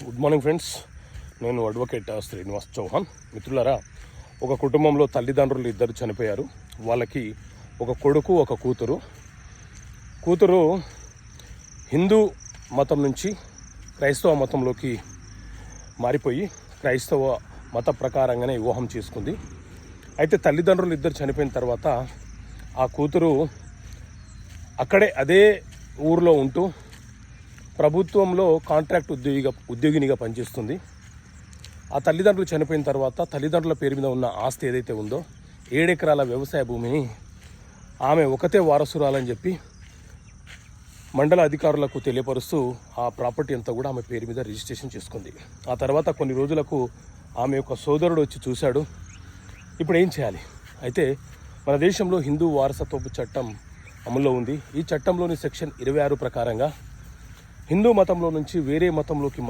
Good morning friends. నేను advocate Srinivas Chauhan. మిత్రులారా, ఒక కుటుంబంలో తల్లిదండ్రులు ఇద్దరు చనిపోయారు. వాళ్ళకి ఒక కొడుకు, ఒక కూతురు. కూతురు హిందూ మతం నుంచి క్రైస్తవ మతంలోకి మారిపోయి క్రైస్తవ మత ప్రకారంగానే వివాహం చేసుకుంది. అయితే తల్లిదండ్రులు ఇద్దరు చనిపోయిన తర్వాత ఆ కూతురు అదే ఊరిలో ఉంటూ ప్రభుత్వంలో కాంట్రాక్ట్ ఉద్యోగినిగా పనిచేస్తుంది. ఆ తల్లిదండ్రులు చనిపోయిన తర్వాత తల్లిదండ్రుల పేరు మీద ఉన్న ఆస్తి ఏదైతే ఉందో 7 ఎకరాల వ్యవసాయ భూమిని ఆమె ఒకతే వారసురాలని చెప్పి మండల అధికారులకు తెలియపరుస్తూ ఆ ప్రాపర్టీ అంతా కూడా ఆమె పేరు మీద రిజిస్ట్రేషన్ చేసుకుంది. ఆ తర్వాత కొన్ని రోజులకు ఆమె యొక్క సోదరుడు వచ్చి చూశాడు. ఇప్పుడు ఏం చేయాలి? అయితే మన దేశంలో హిందూ వారసత్వపు చట్టం అమల్లో ఉంది. ఈ చట్టంలోని సెక్షన్ 26 ప్రకారంగా హిందూ మతంలో నుంచి వేరే మతంలోకి